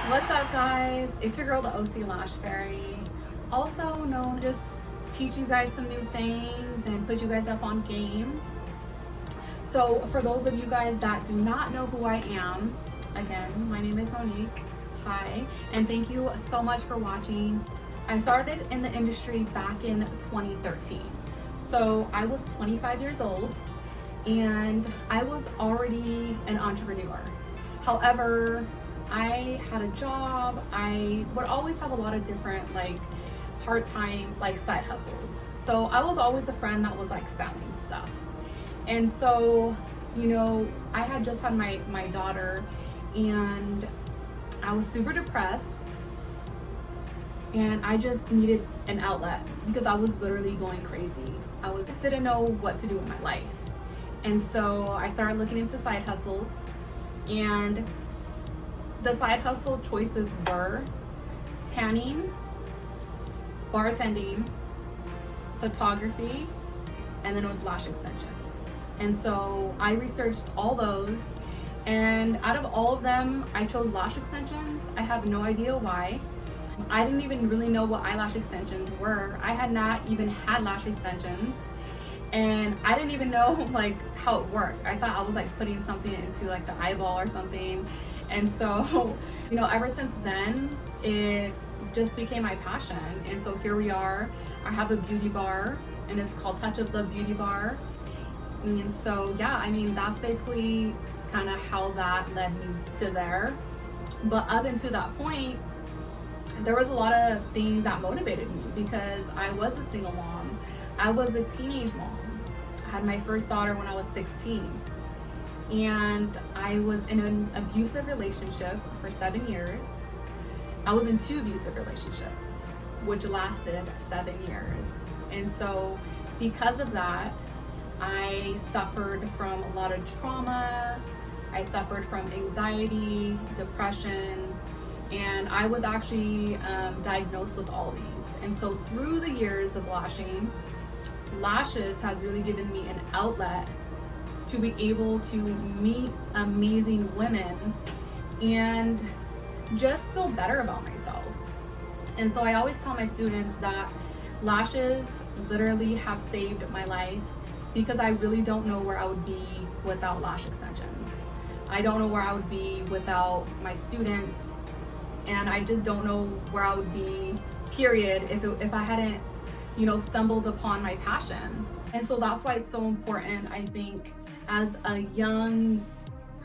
What's up, guys? It's your girl, the OC Lash Fairy, also known to just teach you guys some new things and put you guys up on game. So, for those of you guys that do not know who I am, again, my name is Monique. Hi, and thank you so much for watching. I started in the industry back in 2013. So, I was 25 years old and I was already an entrepreneur. However, I had a job. I would always have a lot of different part-time side hustles. So I was always a friend that was selling stuff. And so, I had just had my daughter and I was super depressed and I just needed an outlet because I was literally going crazy. Just didn't know what to do with my life. And so I started looking into side hustles, and the side hustle choices were tanning, bartending, photography, and then it was lash extensions. And so I researched all those, and out of all of them, I chose lash extensions. I have no idea why. I didn't even really know what eyelash extensions were. I had not even had lash extensions, and I didn't even know how it worked. I thought I was putting something into the eyeball or something. And so, ever since then, it just became my passion. And so here we are. I have a beauty bar, and it's called Touch of the Beauty Bar. And so, yeah, that's basically kind of how that led me to there. But up until that point, there was a lot of things that motivated me because I was a single mom. I was a teenage mom. I had my first daughter when I was 16. And I was in an abusive relationship for 7 years. I was in 2 abusive relationships, which lasted 7 years. And so because of that, I suffered from a lot of trauma. I suffered from anxiety, depression, and I was actually diagnosed with all these. And so through the years of lashing, Lashes has really given me an outlet to be able to meet amazing women and just feel better about myself. And so I always tell my students that lashes literally have saved my life because I really don't know where I would be without lash extensions. I don't know where I would be without my students, and I just don't know where I would be, period, if I hadn't, stumbled upon my passion. And so that's why it's so important, I think, as a young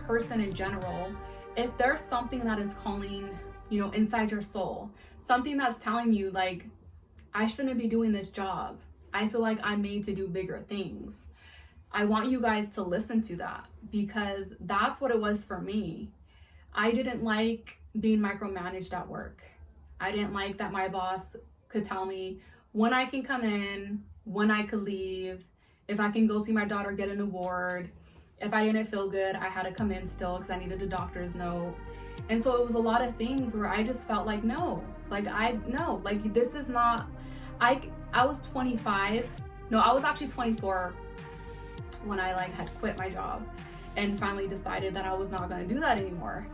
person in general, if there's something that is calling, inside your soul, something that's telling you I shouldn't be doing this job. I feel like I'm made to do bigger things. I want you guys to listen to that because that's what it was for me. I didn't like being micromanaged at work. I didn't like that my boss could tell me when I can come in, when I could leave, if I can go see my daughter get an award. If I didn't feel good, I had to come in still because I needed a doctor's note. And so it was a lot of things where I just felt this is not, I was 25. No, I was actually 24 when I had quit my job and finally decided that I was not going to do that anymore.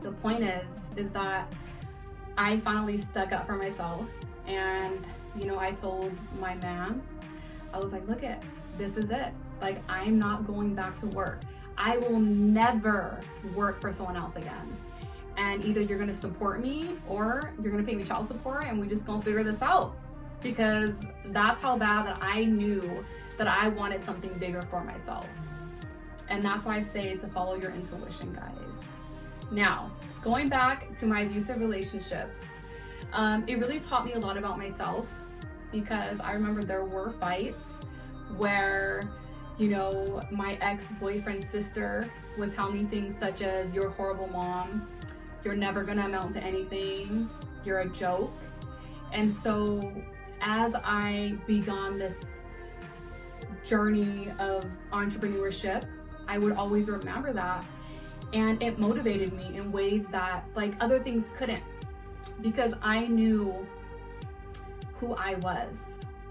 The point is that I finally stuck up for myself, and I told my man, I was like, look it, this is it. I'm not going back to work. I will never work for someone else again. And either you're gonna support me or you're gonna pay me child support, and we just gonna figure this out. Because that's how bad that I knew that I wanted something bigger for myself. And that's why I say to follow your intuition, guys. Now, going back to my abusive relationships, it really taught me a lot about myself because I remember there were fights where, my ex-boyfriend's sister would tell me things such as, you're a horrible mom, you're never gonna amount to anything, you're a joke. And so as I began this journey of entrepreneurship, I would always remember that, and it motivated me in ways that other things couldn't, because I knew who I was.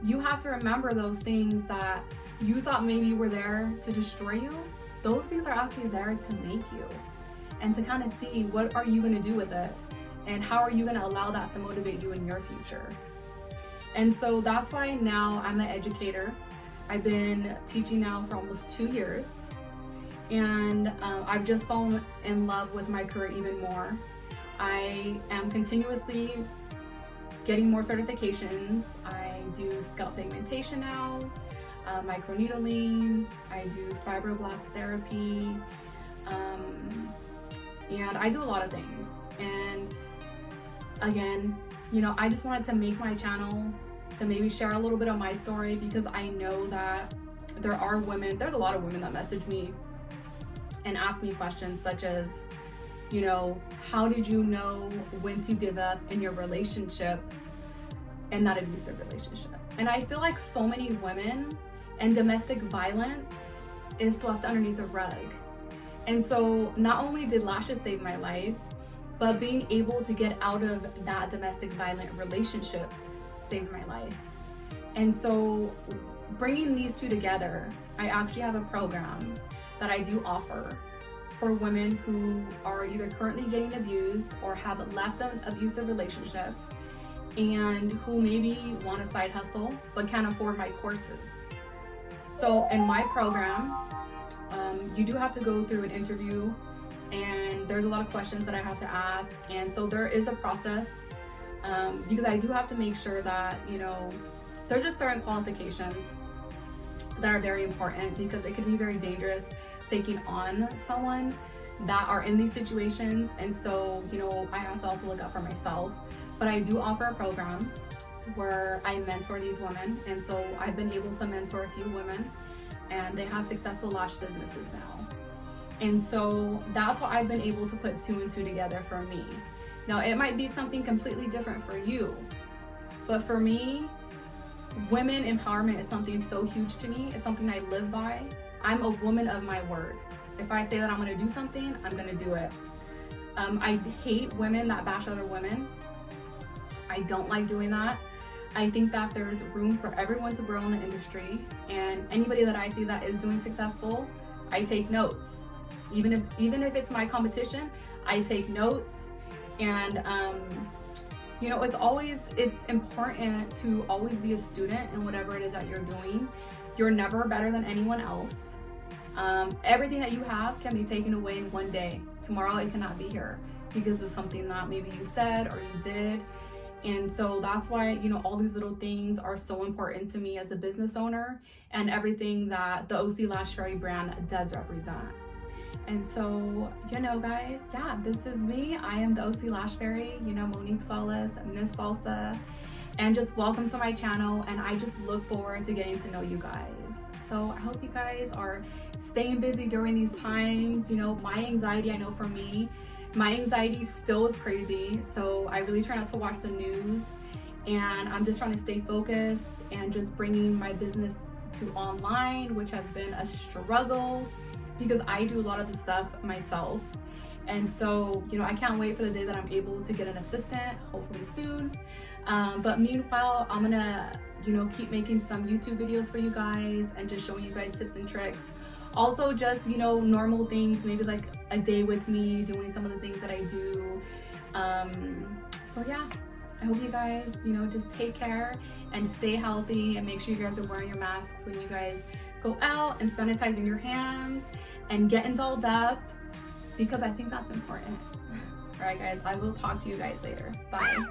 You have to remember those things that you thought maybe were there to destroy you. Those things are actually there to make you, and to kind of see what are you going to do with it. And how are you going to allow that to motivate you in your future? And so that's why now I'm an educator. I've been teaching now for almost 2 years. And I've just fallen in love with my career even more. I am continuously getting more certifications. I do scalp pigmentation now, microneedling, I do fibroblast therapy, and I do a lot of things. And again, you know, I just wanted to make my channel to maybe share a little bit of my story, because I know that there's a lot of women that message me and ask me questions such as, you know, how did you know when to give up in your relationship and that abusive relationship? And I feel like so many women and domestic violence is swept underneath the rug. And so not only did Lashes save my life, but being able to get out of that domestic violent relationship saved my life. And so bringing these two together, I actually have a program that I do offer for women who are either currently getting abused or have left an abusive relationship and who maybe want a side hustle but can't afford my courses. So in my program, you do have to go through an interview, and there's a lot of questions that I have to ask. And so there is a process, because I do have to make sure that, you know, there's just certain qualifications that are very important, because it can be very dangerous taking on someone that are in these situations. And so, you know, I have to also look out for myself. But I do offer a program where I mentor these women. And so I've been able to mentor a few women, and they have successful lash businesses now. And so that's what I've been able to put 2 and 2 together for me. Now, it might be something completely different for you, but for me, women empowerment is something so huge to me. It's something I live by. I'm a woman of my word. If I say that I'm gonna do something, I'm gonna do it. I hate women that bash other women. I don't like doing that. I think that there's room for everyone to grow in the industry, and anybody that I see that is doing successful, I take notes. Even if it's my competition, I take notes. And you know, it's important to always be a student in whatever it is that you're doing. You're never better than anyone else. Everything that you have can be taken away in one day. Tomorrow it cannot be here because of something that maybe you said or you did. And so that's why, you know, all these little things are so important to me as a business owner, and everything that the OC Lash Fairy brand does represent. And so, you know, guys, yeah, this is me. I am the OC Lash Fairy, you know, Monique Solis, Miss Salsa, and just welcome to my channel. And I just look forward to getting to know you guys. So I hope you guys are staying busy during these times. You know, my anxiety, I know for me, my anxiety still is crazy. So I really try not to watch the news, and I'm just trying to stay focused and just bringing my business to online, which has been a struggle because I do a lot of the stuff myself. And so, you know, I can't wait for the day that I'm able to get an assistant, hopefully soon. But meanwhile, I'm gonna, you know, keep making some YouTube videos for you guys and just showing you guys tips and tricks. Also just, you know, normal things, maybe like a day with me doing some of the things that I do. So yeah, I hope you guys, you know, just take care and stay healthy, and make sure you guys are wearing your masks when you guys go out, and sanitizing your hands and getting dolled up, because I think that's important. All right, guys, I will talk to you guys later. Bye.